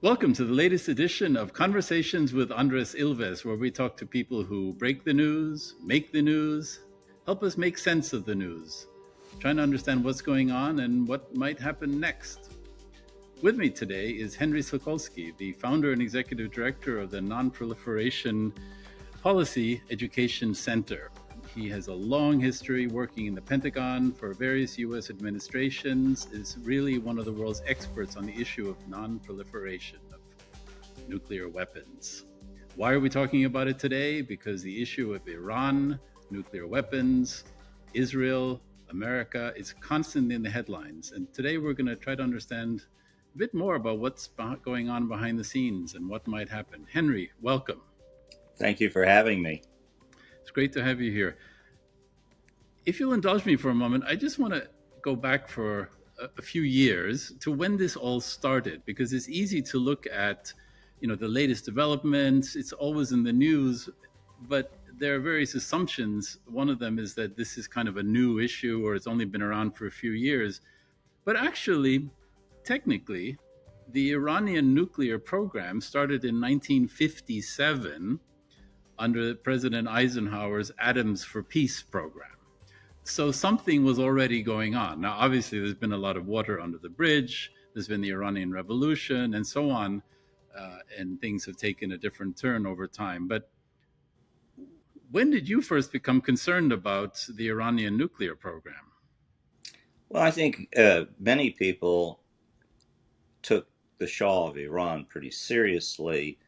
Welcome to the latest edition of Conversations with Andrés Ilves, where we talk to people who break the news, make the news, help us make sense of the news, trying to understand what's going on and what might happen next. With me today is Henry Sookolsky, the founder and executive director of the Non-Proliferation Policy Education Center. He has a long history working in the Pentagon for various U.S. administrations, is really one of the world's experts on the issue of non-proliferation of nuclear weapons. Why are we talking about it today? Because the issue of Iran, nuclear weapons, Israel, America is constantly in the headlines. And today we're going to try to understand a bit more about what's going on behind the scenes and what might happen. Henry, welcome. Thank you for having me. It's great to have you here. If you'll indulge me for a moment, I just want to go back for a few years to when this all started, because it's easy to look at, the latest developments. It's always in the news, but there are various assumptions. One of them is that this is kind of a new issue or it's only been around for a few years. But actually, technically, the Iranian nuclear program started in 1957 under President Eisenhower's Atoms for Peace program. So something was already going on. Now, obviously, there's been a lot of water under the bridge. There's been the Iranian Revolution and so on, and things have taken a different turn over time. But when did you first become concerned about the Iranian nuclear program? Well, I think many people took the Shah of Iran pretty seriously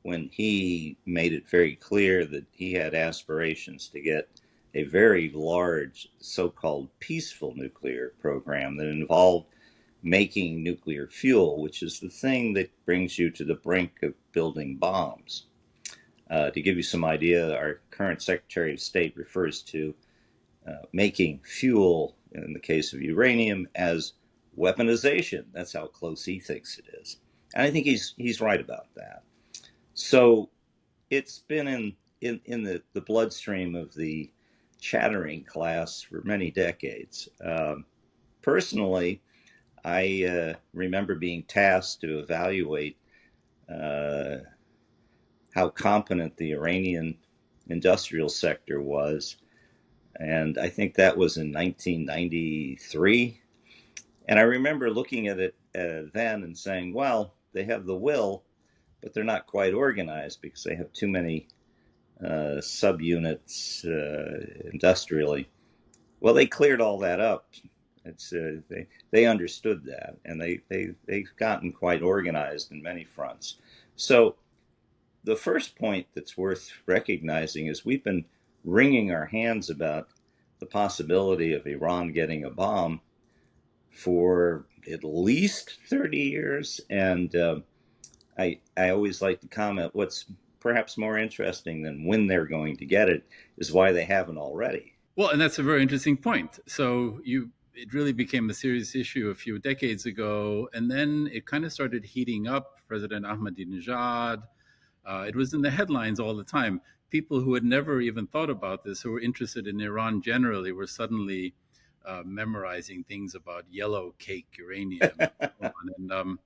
when he made it very clear that he had aspirations to get a very large so-called peaceful nuclear program that involved making nuclear fuel, which is the thing that brings you to the brink of building bombs. To give you some idea, our current Secretary of State refers to making fuel, in the case of uranium, as weaponization. That's how close he thinks it is. And I think he's right about that. So it's been in the bloodstream of the chattering class for many decades. Personally, I remember being tasked to evaluate how competent the Iranian industrial sector was. And I think that was in 1993. And I remember looking at it then and saying, well, they have the will, but they're not quite organized because they have too many subunits industrially. Well, they cleared all that up. It's they understood that, and they've gotten quite organized in many fronts. So the first point that's worth recognizing is we've been wringing our hands about the possibility of Iran getting a bomb for at least 30 years, and I always like to comment, what's perhaps more interesting than when they're going to get it is why they haven't already. Well, and that's a very interesting point. So it really became a serious issue a few decades ago, and then it kind of started heating up. President Ahmadinejad, it was in the headlines all the time. People who had never even thought about this, who were interested in Iran generally, were suddenly memorizing things about yellow cake uranium and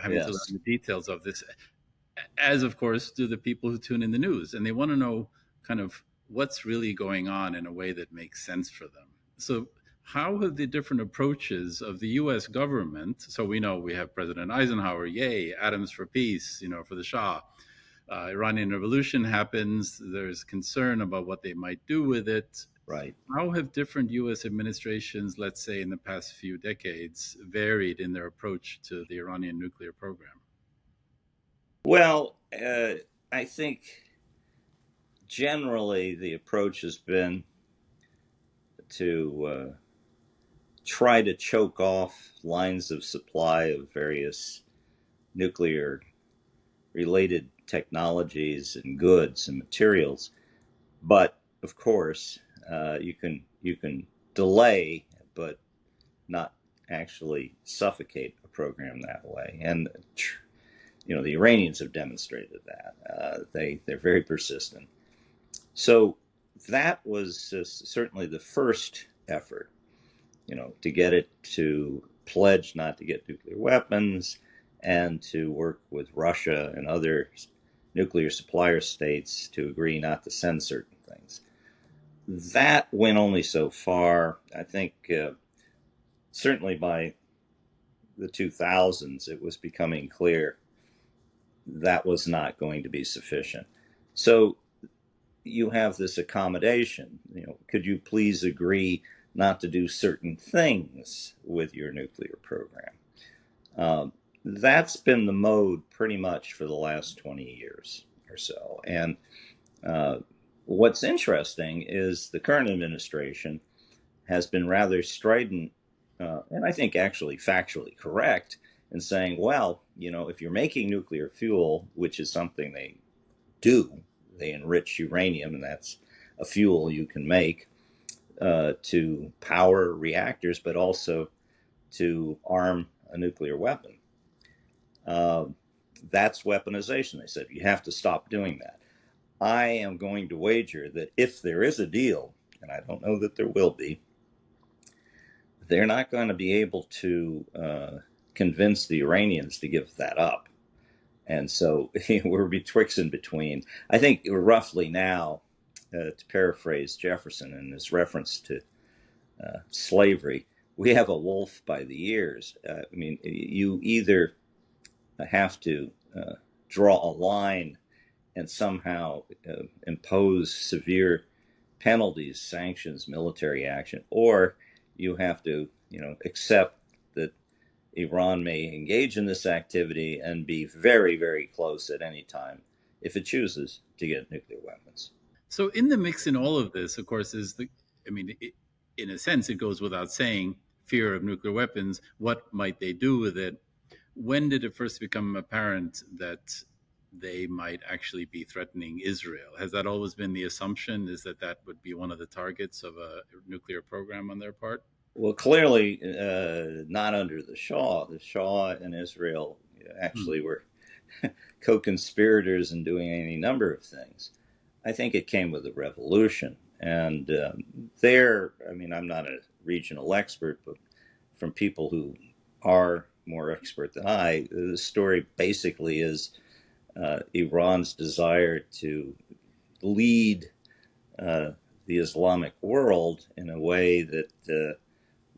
having to learn the details of this, as of course do the people who tune in the news, and they want to know kind of what's really going on in a way that makes sense for them. So how have the different approaches of the U.S. government, so we know we have President Eisenhower, yay, Atoms for Peace, for the Shah. Iranian Revolution happens, there's concern about what they might do with it. Right. How have different U.S. administrations, let's say in the past few decades, varied in their approach to the Iranian nuclear program? Well, I think generally the approach has been to try to choke off lines of supply of various nuclear-related technologies and goods and materials. But of course, you can delay, but not actually suffocate a program that way. And the Iranians have demonstrated that. They're very persistent. So that was certainly the first effort, to get it to pledge not to get nuclear weapons and to work with Russia and other nuclear supplier states to agree not to send certain things. That went only so far. I think certainly by the 2000s, it was becoming clear that was not going to be sufficient. So you have this accommodation. Could you please agree not to do certain things with your nuclear program? That's been the mode pretty much for the last 20 years or so. And what's interesting is the current administration has been rather strident, and I think actually factually correct, in saying, well, if you're making nuclear fuel, which is something they do, they enrich uranium, and that's a fuel you can make to power reactors, but also to arm a nuclear weapon. That's weaponization. They said, you have to stop doing that. I am going to wager that if there is a deal, and I don't know that there will be, they're not going to be able to convince the Iranians to give that up. And so we're betwixt and between. I think roughly now, to paraphrase Jefferson in his reference to slavery, we have a wolf by the ears. You either have to draw a line and somehow impose severe penalties, sanctions, military action, or you have to, accept that Iran may engage in this activity and be very, very close at any time if it chooses to get nuclear weapons. So in the mix in all of this, of course, in a sense, it goes without saying, fear of nuclear weapons. What might they do with it? When did it first become apparent that they might actually be threatening Israel? Has that always been the assumption, is that would be one of the targets of a nuclear program on their part? Well, clearly not under the Shah. The Shah and Israel actually were co-conspirators in doing any number of things. I think it came with the revolution. And I'm not a regional expert, but from people who are more expert than I, the story basically is Iran's desire to lead the Islamic world in a way that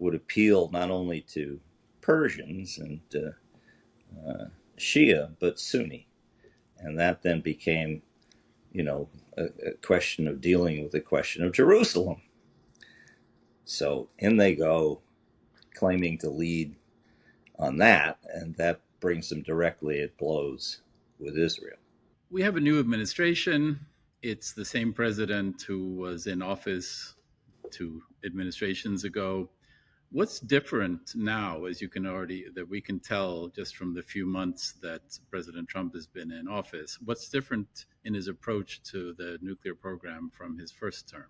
would appeal not only to Persians and Shia, but Sunni. And that then became, a question of dealing with the question of Jerusalem. So in they go, claiming to lead on that, and that brings them directly at blows with Israel. We have a new administration. It's the same president who was in office 2 administrations ago. What's different now, as we can tell just from the few months that President Trump has been in office? What's different in his approach to the nuclear program from his first term?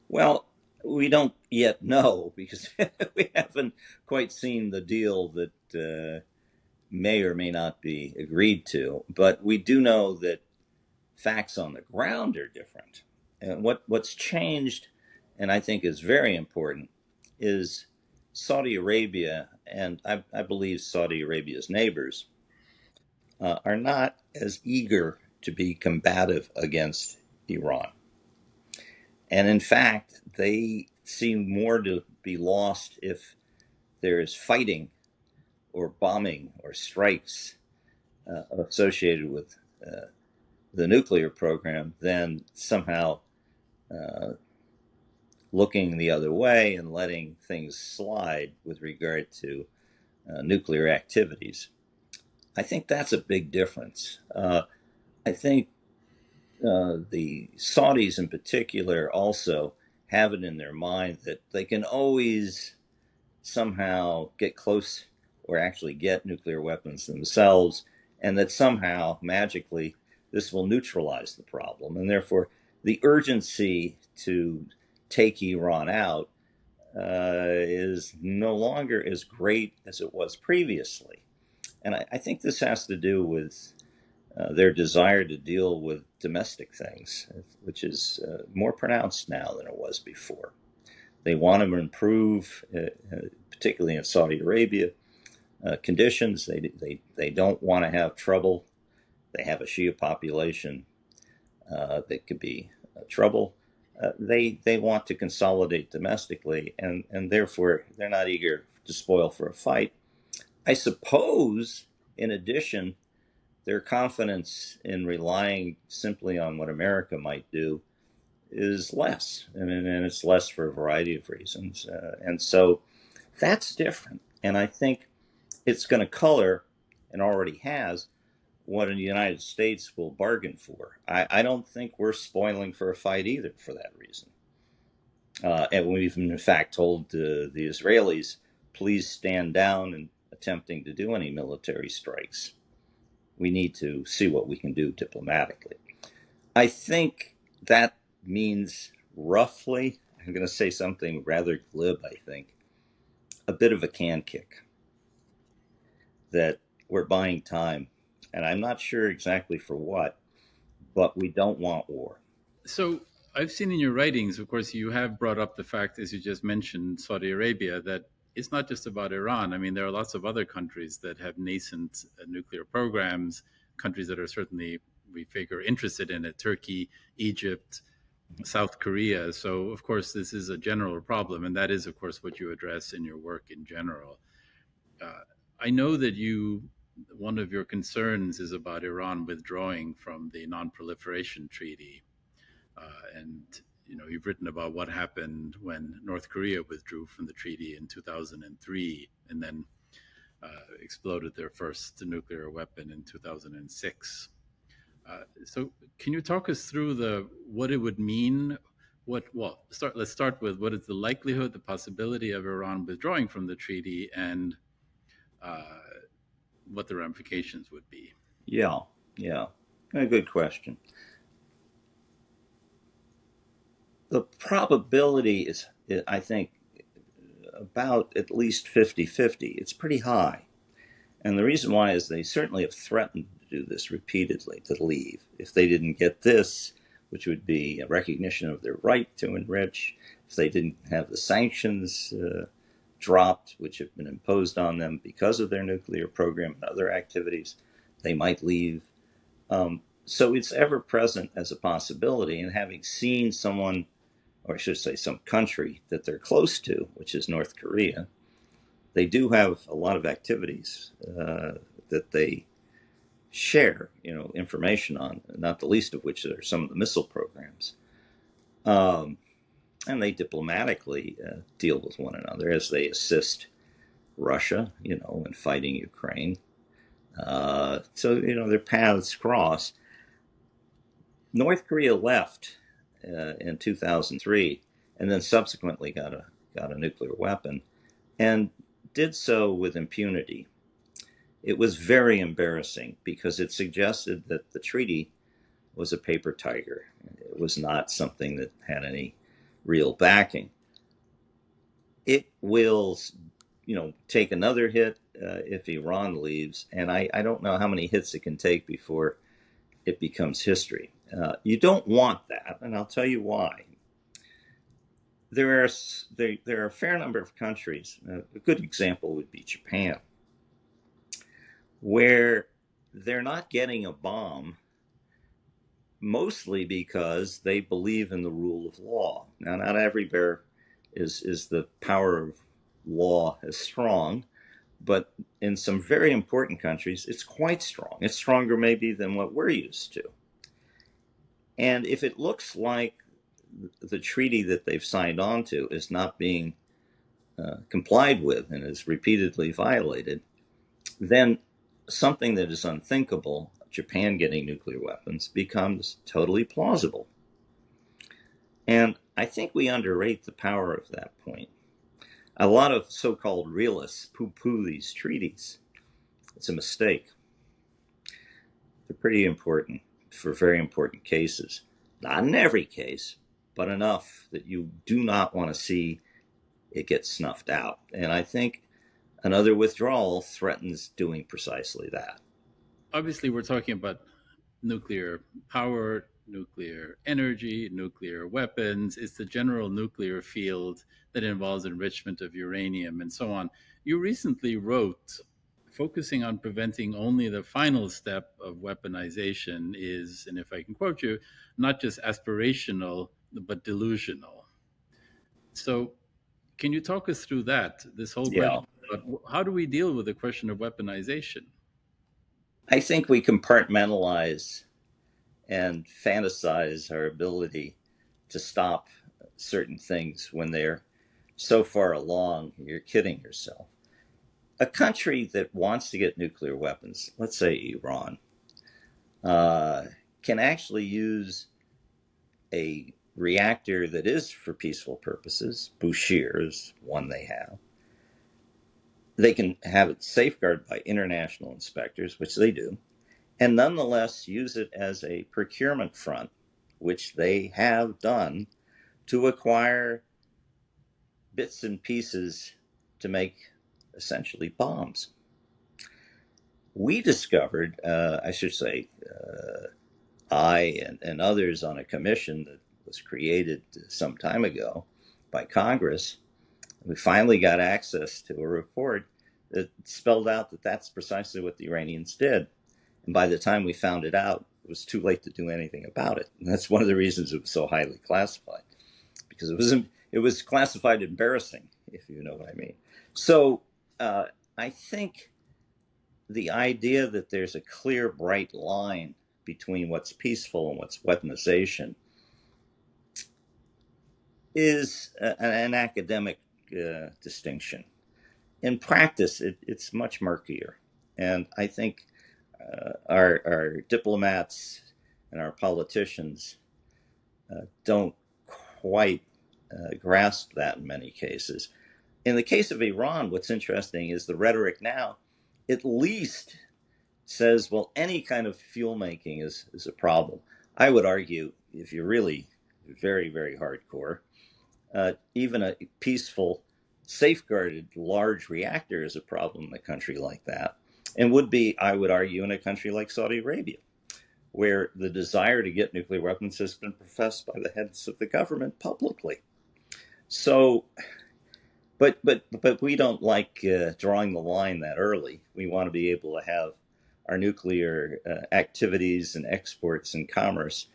Well, we don't yet know because we haven't quite seen the deal that may or may not be agreed to. But we do know that facts on the ground are different. And what's changed, and I think is very important, is Saudi Arabia, and I believe Saudi Arabia's neighbors, are not as eager to be combative against Iran. And in fact, they seem more to be lost if there is fighting or bombing or strikes associated with the nuclear program than somehow looking the other way and letting things slide with regard to nuclear activities. I think that's a big difference. I think the Saudis in particular also have it in their mind that they can always somehow get close or actually get nuclear weapons themselves, and that somehow magically this will neutralize the problem. And therefore, the urgency to take Iran out is no longer as great as it was previously. And I think this has to do with their desire to deal with domestic things, which is more pronounced now than it was before. They want to improve, particularly in Saudi Arabia, conditions. They don't want to have trouble. They have a Shia population that could be trouble. They want to consolidate domestically, and therefore they're not eager to spoil for a fight. I suppose, in addition, their confidence in relying simply on what America might do is less, and it's less for a variety of reasons. And so that's different. And I think it's going to color, and already has, what the United States will bargain for. I don't think we're spoiling for a fight either for that reason. And we've in fact told the Israelis, please stand down in attempting to do any military strikes. We need to see what we can do diplomatically. I think that means roughly, I'm going to say something rather glib, I think, a bit of a can kick, that we're buying time. And I'm not sure exactly for what, but we don't want war. So I've seen in your writings, of course, you have brought up the fact, as you just mentioned, Saudi Arabia, that it's not just about Iran. I mean, there are lots of other countries that have nascent nuclear programs, countries that are certainly, we figure, interested in it: Turkey, Egypt, South Korea. So, of course, this is a general problem, and that is, of course, what you address in your work in general. I know that one of your concerns is about Iran withdrawing from the Non-Proliferation Treaty. And you've written about what happened when North Korea withdrew from the treaty in 2003 and then exploded their first nuclear weapon in 2006. So can you talk us through what it would mean? Let's start with what is the likelihood, the possibility of Iran withdrawing from the treaty, and what the ramifications would be. Yeah. A good question. The probability is, I think, about at least 50-50. It's pretty high. And the reason why is they certainly have threatened to do this repeatedly, to leave. If they didn't get this, which would be a recognition of their right to enrich, if they didn't have the sanctions dropped, which have been imposed on them because of their nuclear program and other activities, they might leave. So it's ever present as a possibility. And having seen someone, or I should say some country that they're close to, which is North Korea, they do have a lot of activities that they share, information on, not the least of which are some of the missile programs. And they diplomatically deal with one another as they assist Russia, in fighting Ukraine. So, their paths cross. North Korea left in 2003, and then subsequently got a nuclear weapon, and did so with impunity. It was very embarrassing because it suggested that the treaty was a paper tiger. It was not something that had any real backing. It will, take another hit if Iran leaves, and I don't know how many hits it can take before it becomes history. You don't want that, and I'll tell you why. There are a fair number of countries. A good example would be Japan, where they're not getting a bomb, mostly because they believe in the rule of law. Now, not everywhere is the power of law as strong, but in some very important countries, it's quite strong. It's stronger maybe than what we're used to. And if it looks like the treaty that they've signed on to is not being complied with and is repeatedly violated, then something that is unthinkable, Japan getting nuclear weapons, becomes totally plausible. And I think we underrate the power of that point. A lot of so-called realists poo-poo these treaties. It's a mistake. They're pretty important for very important cases. Not in every case, but enough that you do not want to see it get snuffed out. And I think another withdrawal threatens doing precisely that. Obviously, we're talking about nuclear power, nuclear energy, nuclear weapons. It's the general nuclear field that involves enrichment of uranium and so on. You recently wrote focusing on preventing only the final step of weaponization is, and if I can quote you, not just aspirational, but delusional. So can you talk us through that, this whole Yeah. question about how do we deal with the question of weaponization? I think we compartmentalize and fantasize our ability to stop certain things when they're so far along, you're kidding yourself. A country that wants to get nuclear weapons, let's say Iran, can actually use a reactor that is for peaceful purposes. Bushehr is one they have. They can have it safeguarded by international inspectors, which they do, and nonetheless use it as a procurement front, which they have done, to acquire bits and pieces to make essentially bombs. We discovered, I should say, I and others on a commission that was created some time ago by Congress, we finally got access to a report that spelled out that that's precisely what the Iranians did. And by the time we found it out, it was too late to do anything about it. And that's one of the reasons it was so highly classified, because it was classified embarrassing, if you know what I mean. So I think the idea that there's a clear, bright line between what's peaceful and what's weaponization is an academic distinction. In practice, it's much murkier. And I think our diplomats and our politicians don't quite grasp that in many cases. In the case of Iran, what's interesting is the rhetoric now at least says, well, any kind of fuel making is a problem. I would argue, if you're really very, very hardcore, even a peaceful, safeguarded large reactor is a problem in a country like that, and would be, I would argue, in a country like Saudi Arabia, where the desire to get nuclear weapons has been professed by the heads of the government publicly. So, but we don't like drawing the line that early. We want to be able to have our nuclear activities and exports and commerce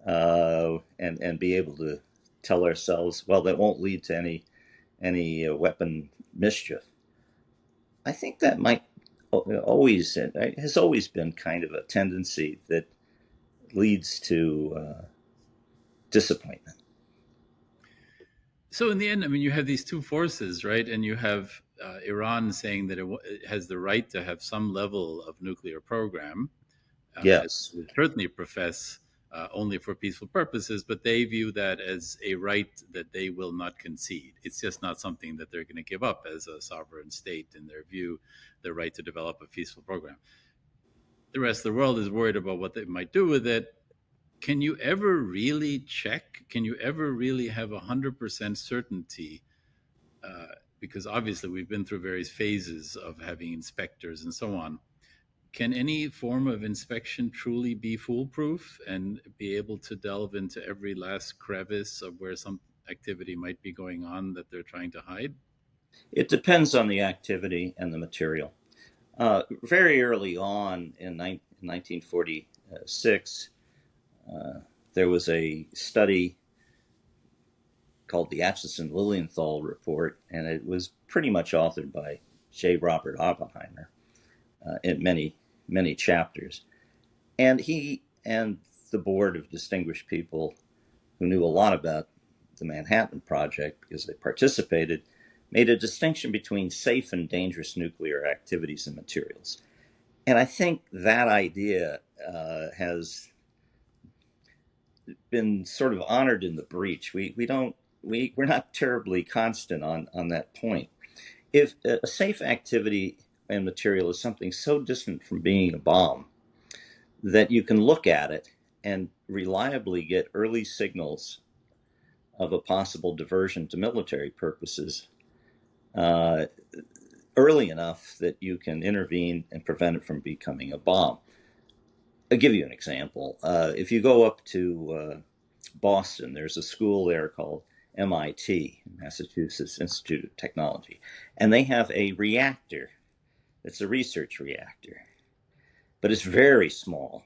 and be able to tell ourselves, well, that won't lead to any weapon mischief. I think that might has always been kind of a tendency that leads to disappointment. So in the end, I mean, you have these two forces, right? And you have Iran saying that it has the right to have some level of nuclear program. Yes. It certainly profess only for peaceful purposes, but they view that as a right that they will not concede. It's just not something that they're going to give up as a sovereign state, in their view, the right to develop a peaceful program. The rest of the world is worried about what they might do with it. Can you ever really check? Can you ever really have 100% certainty? Because obviously we've been through various phases of having inspectors and so on. Can any form of inspection truly be foolproof and be able to delve into every last crevice of where some activity might be going on that they're trying to hide? It depends on the activity and the material. Very early on in 1946, there was a study called the Acheson-Lilienthal report, and it was pretty much authored by J. Robert Oppenheimer in many chapters. And he and the board of distinguished people who knew a lot about the Manhattan Project, because they participated, made a distinction between safe and dangerous nuclear activities and materials. And I think that idea has been sort of honored in the breach. We're not terribly constant on that point. If a safe activity and material is something so distant from being a bomb that you can look at it and reliably get early signals of a possible diversion to military purposes early enough that you can intervene and prevent it from becoming a bomb. I'll give you an example. If you go up to Boston, there's a school there called MIT, Massachusetts Institute of Technology, and they have a reactor It's a research reactor, but it's very small.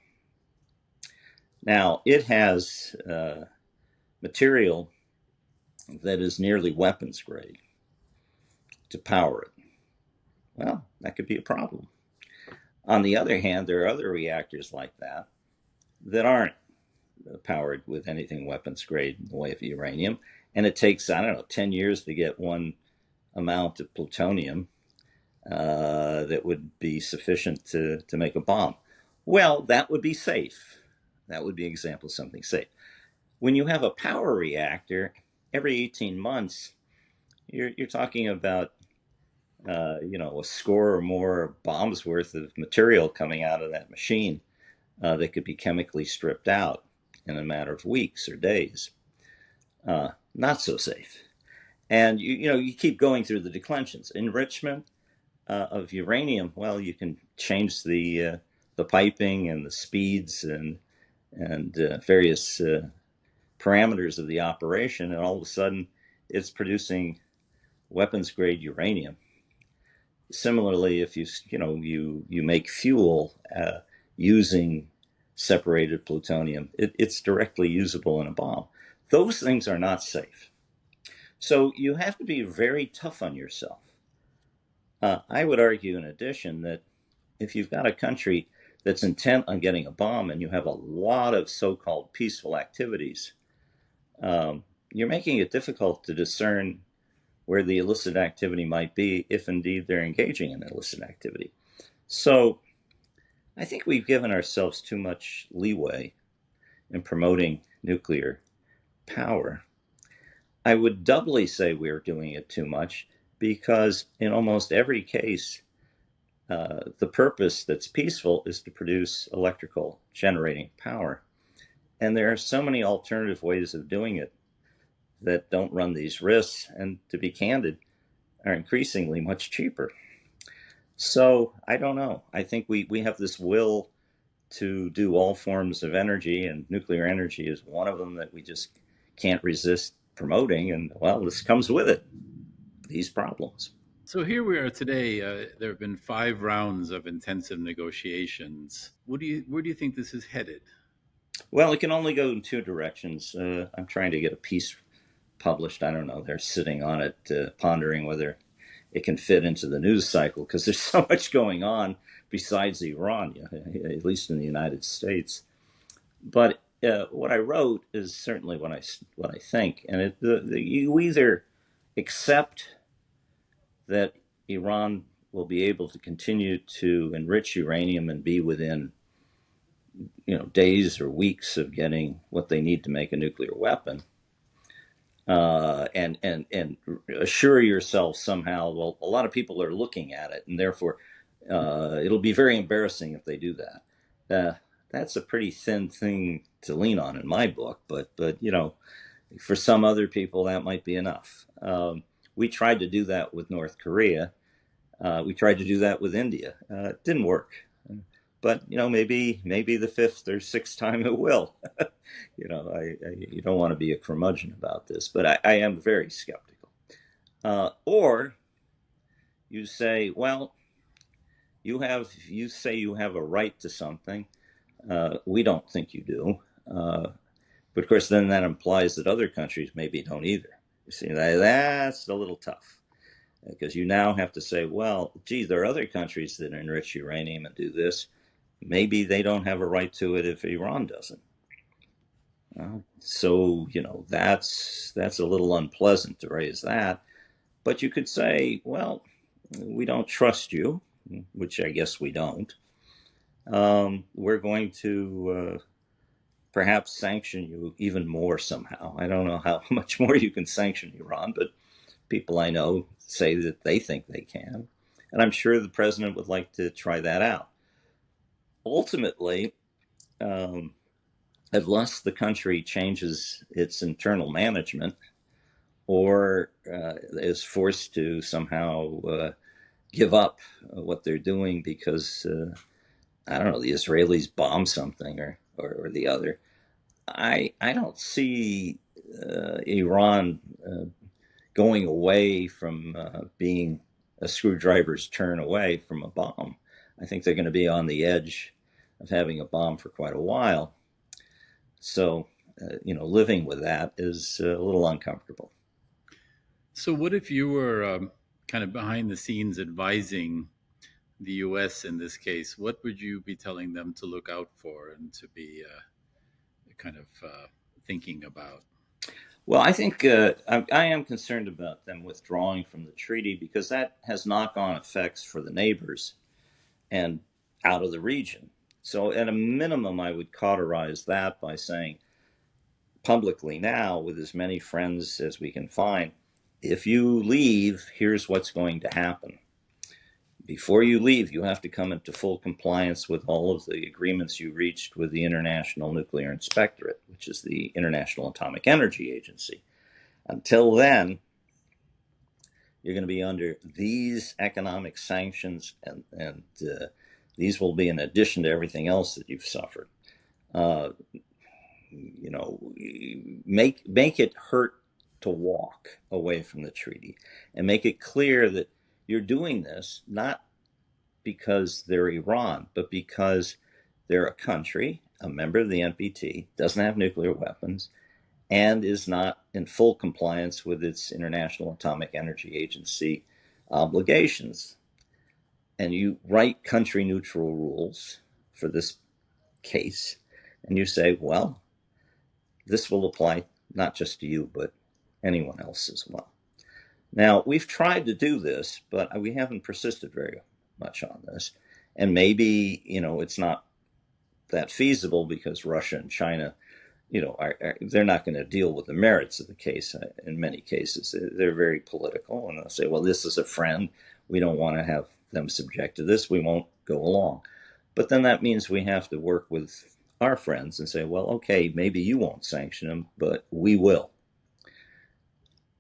Now, it has material that is nearly weapons grade to power it. Well, that could be a problem. On the other hand, there are other reactors like that that aren't powered with anything weapons grade in the way of uranium. And it takes, 10 years to get one amount of plutonium that would be sufficient to make a bomb. Well, that would be safe. That would be an example of something safe. When you have a power reactor, every 18 months, you're talking about a score or more bombs worth of material coming out of that machine that could be chemically stripped out in a matter of weeks or days. Not so safe. And you keep going through the declensions. Enrichment of uranium, well, you can change the piping and the speeds and various parameters of the operation, and all of a sudden it's producing weapons grade uranium. Similarly, if you make fuel using separated plutonium, it's directly usable in a bomb. Those things are not safe. So you have to be very tough on yourself. I would argue, in addition, that if you've got a country that's intent on getting a bomb and you have a lot of so-called peaceful activities, you're making it difficult to discern where the illicit activity might be, if indeed they're engaging in illicit activity. So I think we've given ourselves too much leeway in promoting nuclear power. I would doubly say we're doing it too much because in almost every case, the purpose that's peaceful is to produce electrical generating power. And there are so many alternative ways of doing it that don't run these risks, and to be candid, are increasingly much cheaper. So I don't know. I think we have this will to do all forms of energy, and nuclear energy is one of them that we just can't resist promoting. And well, this comes with it, these problems. So here we are today. There have been 5 rounds of intensive negotiations. Where do you think this is headed? Well, it can only go in 2 directions. I'm trying to get a piece published. I don't know. They're sitting on it, pondering whether it can fit into the news cycle, because there's so much going on besides Iran, at least in the United States. But what I wrote is certainly what I think, and you either accept that Iran will be able to continue to enrich uranium and be within days or weeks of getting what they need to make a nuclear weapon, and assure yourself somehow, well, a lot of people are looking at it, and therefore it'll be very embarrassing if they do that. That's a pretty thin thing to lean on in my book, but for some other people that might be enough. We tried to do that with North Korea. We tried to do that with India. It didn't work. But maybe the 5th or 6th time it will. You don't want to be a curmudgeon about this, but I am very skeptical. Or you say, well, you say you have a right to something. We don't think you do. But of course, then that implies that other countries maybe don't either. You see, that's a little tough, because you now have to say, well, gee, there are other countries that enrich uranium and do this. Maybe they don't have a right to it if Iran doesn't. So, that's a little unpleasant to raise that. But you could say, well, we don't trust you, which I guess we don't. We're going to perhaps sanction you even more somehow. I don't know how much more you can sanction Iran, but people I know say that they think they can. And I'm sure the president would like to try that out. Ultimately, unless the country changes its internal management or is forced to somehow give up what they're doing because, I don't know, the Israelis bomb something or the other, I don't see Iran going away from being a screwdriver's turn away from a bomb. I think they're going to be on the edge of having a bomb for quite a while. So, living with that is a little uncomfortable. So, what if you were kind of behind the scenes advising the U.S. in this case? What would you be telling them to look out for and to be kind of thinking about? Well, I think I am concerned about them withdrawing from the treaty because that has knock-on effects for the neighbors and out of the region. So at a minimum, I would cauterize that by saying publicly now, with as many friends as we can find, if you leave, here's what's going to happen. Before you leave, you have to come into full compliance with all of the agreements you reached with the International Nuclear Inspectorate, which is the International Atomic Energy Agency. Until then, you're going to be under these economic sanctions, and these will be in addition to everything else that you've suffered. Make it hurt to walk away from the treaty, and make it clear that you're doing this not because they're Iran, but because they're a country, a member of the NPT, doesn't have nuclear weapons, and is not in full compliance with its International Atomic Energy Agency obligations. And you write country-neutral rules for this case, and you say, well, this will apply not just to you, but anyone else as well. Now, we've tried to do this, but we haven't persisted very much on this. And maybe, it's not that feasible because Russia and China, they're not going to deal with the merits of the case in many cases. They're very political, and they'll say, well, this is a friend. We don't want to have them subject to this. We won't go along. But then that means we have to work with our friends and say, well, okay, maybe you won't sanction them, but we will.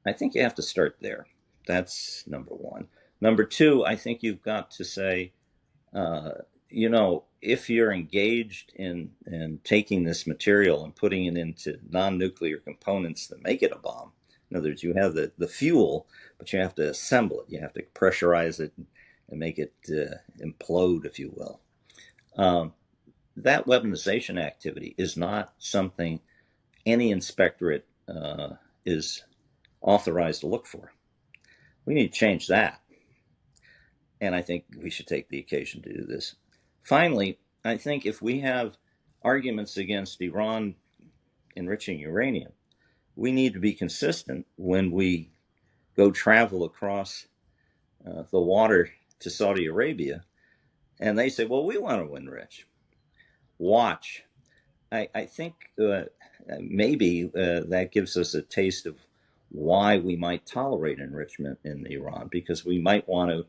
I think you have to start there. That's number one. Number two, I think you've got to say, if you're engaged in taking this material and putting it into non-nuclear components that make it a bomb, in other words, you have the fuel, but you have to assemble it. You have to pressurize it and make it implode, if you will. That weaponization activity is not something any inspectorate is authorized to look for. We need to change that. And I think we should take the occasion to do this. Finally, I think if we have arguments against Iran enriching uranium, we need to be consistent when we go travel across the water to Saudi Arabia, and they say, well, we want to enrich. Watch. I think maybe that gives us a taste of why we might tolerate enrichment in Iran, because we might want to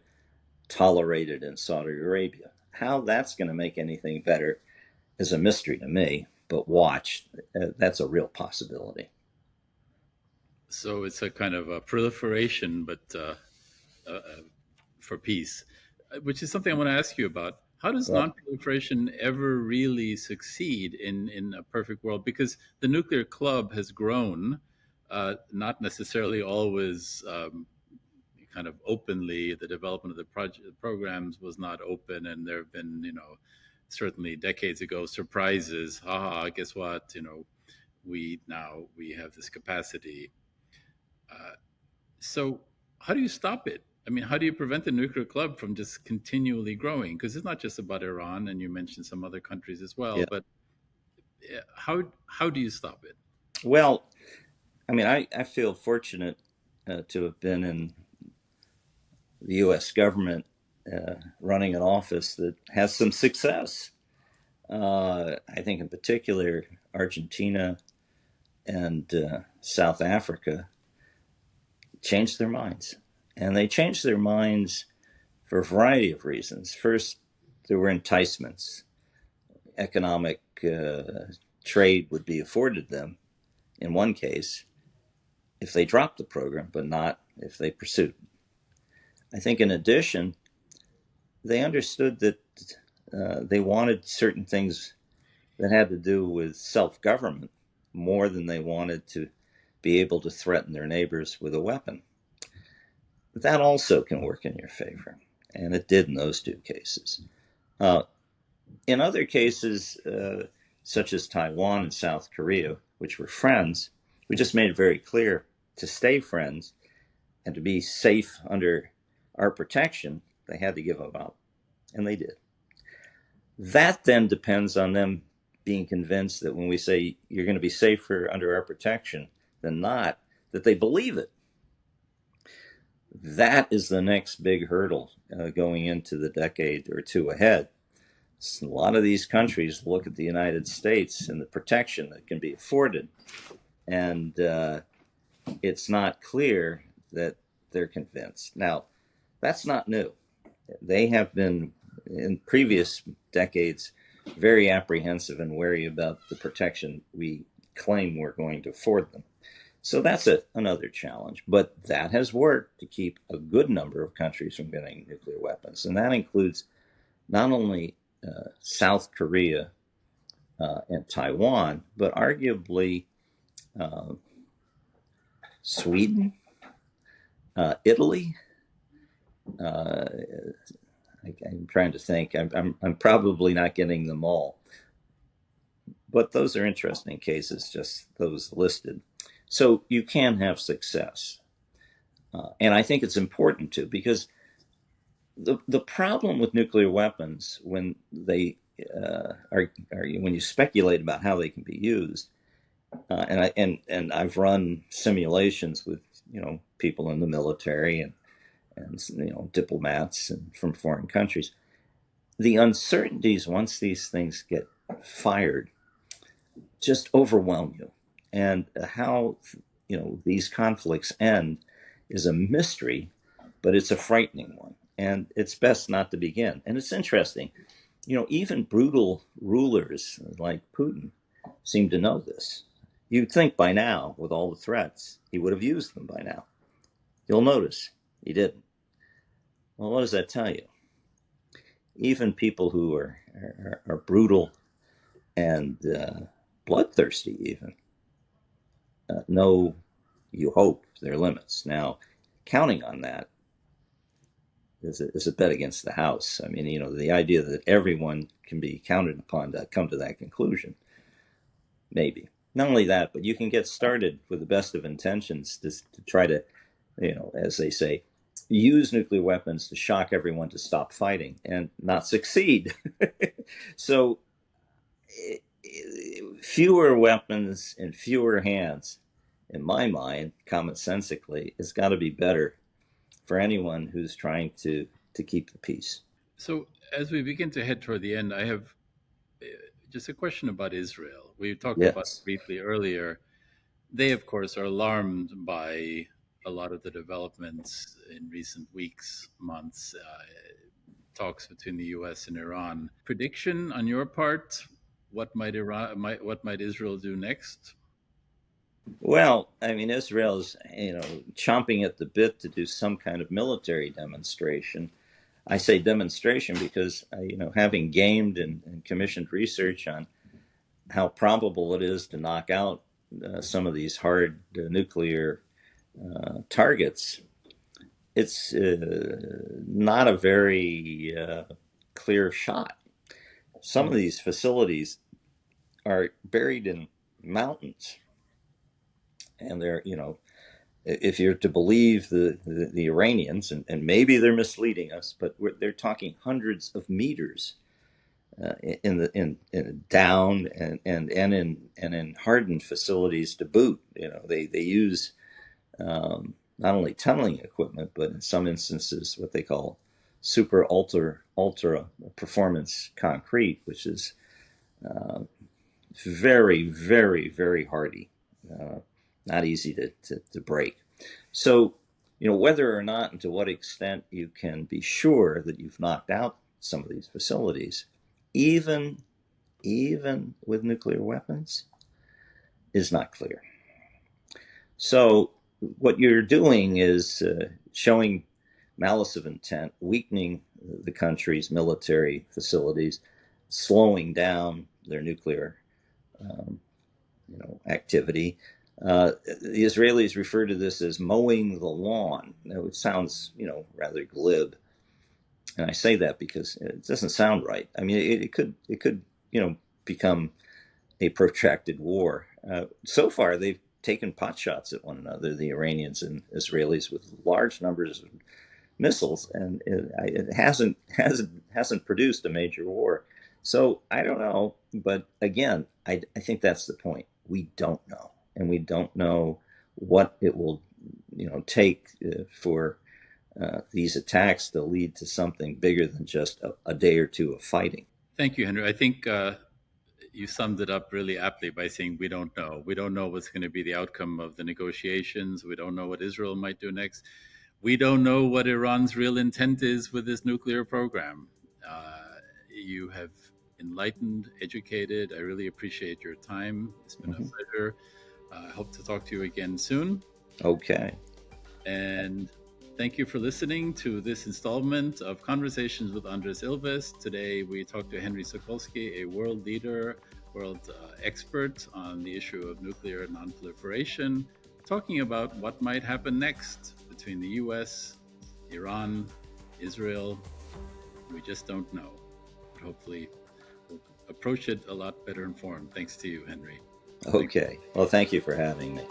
tolerate it in Saudi Arabia. How that's going to make anything better is a mystery to me, but watch, that's a real possibility. So it's a kind of a proliferation, but for peace, which is something I want to ask you about. How does non-proliferation ever really succeed in a perfect world? Because the nuclear club has grown, not necessarily always kind of openly. The development of the programs was not open, and there have been, certainly decades ago, surprises. Guess what? We have this capacity. So how do you stop it? I mean, how do you prevent the nuclear club from just continually growing? Because it's not just about Iran, and you mentioned some other countries as well. Yeah. But how do you stop it? Well, I mean, I feel fortunate to have been in the U.S. government running an office that has some success. I think in particular, Argentina and South Africa changed their minds. And they changed their minds for a variety of reasons. First, there were enticements. Economic trade would be afforded them, in one case, if they dropped the program, but not if they pursued. I think in addition, they understood that they wanted certain things that had to do with self-government more than they wanted to be able to threaten their neighbors with a weapon. that also can work in your favor. And it did in those two cases. In other cases, such as Taiwan and South Korea, which were friends, we just made it very clear to stay friends and to be safe under our protection, they had to give them up. And they did. That then depends on them being convinced that when we say you're going to be safer under our protection than not, that they believe it. That is the next big hurdle going into the decade or two ahead. So a lot of these countries look at the United States and the protection that can be afforded, and it's not clear that they're convinced. Now, that's not new. They have been, in previous decades, very apprehensive and wary about the protection we claim we're going to afford them. So that's another challenge. But that has worked to keep a good number of countries from getting nuclear weapons. And that includes not only South Korea and Taiwan, but arguably Sweden, Italy. I'm trying to think. I'm probably not getting them all. But those are interesting cases, just those listed. So you can have success. And I think it's important to, because the problem with nuclear weapons when they are when you speculate about how they can be used, and I've run simulations with people in the military and diplomats and from foreign countries. The uncertainties once these things get fired just overwhelm you, and how these conflicts end is a mystery, but it's a frightening one, and it's best not to begin. And it's interesting, even brutal rulers like Putin seem to know this. You'd think by now, with all the threats, he would have used them by now. You'll notice he didn't. Well, what does that tell you? Even people who are brutal and bloodthirsty even know, you hope, their limits. Now, counting on that is a bet against the house. I mean, the idea that everyone can be counted upon to come to that conclusion, maybe. Not only that, but you can get started with the best of intentions to try to, as they say, use nuclear weapons to shock everyone to stop fighting and not succeed. So fewer weapons in fewer hands, in my mind, commonsensically, has got to be better for anyone who's trying to keep the peace. So as we begin to head toward the end, I have just a question about Israel. We talked about it briefly earlier. They, of course, are alarmed by a lot of the developments in recent weeks, months, talks between the U.S. and Iran. Prediction on your part? What might Israel do next? Well, I mean, Israel's chomping at the bit to do some kind of military demonstration. I say demonstration because having gamed and commissioned research on how probable it is to knock out some of these hard nuclear targets, it's not a very clear shot. Some of these facilities are buried in mountains, and they're, if you're to believe the Iranians, and maybe they're misleading us, but they're talking hundreds of meters in down and in hardened facilities to boot. They use not only tunneling equipment, but in some instances what they call super ultra performance concrete, which is very, very, very hardy, not easy to break. So, whether or not and to what extent you can be sure that you've knocked out some of these facilities, even with nuclear weapons, is not clear. So what you're doing is showing malice of intent, weakening the country's military facilities, slowing down their nuclear activity, The Israelis refer to this as mowing the lawn. Now, it sounds, rather glib, and I say that because it doesn't sound right. I mean, it could, become a protracted war. So far, they've taken pot shots at one another, the Iranians and Israelis, with large numbers of missiles, and it hasn't produced a major war. So I don't know, but again, I think that's the point. We don't know, and we don't know what it will, take for these attacks to lead to something bigger than just a day or two of fighting. Thank you, Henry. I think you summed it up really aptly by saying we don't know. We don't know what's going to be the outcome of the negotiations. We don't know what Israel might do next. We don't know what Iran's real intent is with this nuclear program. You have enlightened, educated. I really appreciate your time. It's been a pleasure. I hope to talk to you again soon. Okay. And thank you for listening to this installment of Conversations with Andres Ilves. Today we talked to Henry Sookolsky, a world leader, world expert on the issue of nuclear non-proliferation, talking about what might happen next between the US, Iran, Israel. We just don't know. But hopefully we'll approach it a lot better informed. Thanks to you, Henry. Okay. Well, thank you for having me.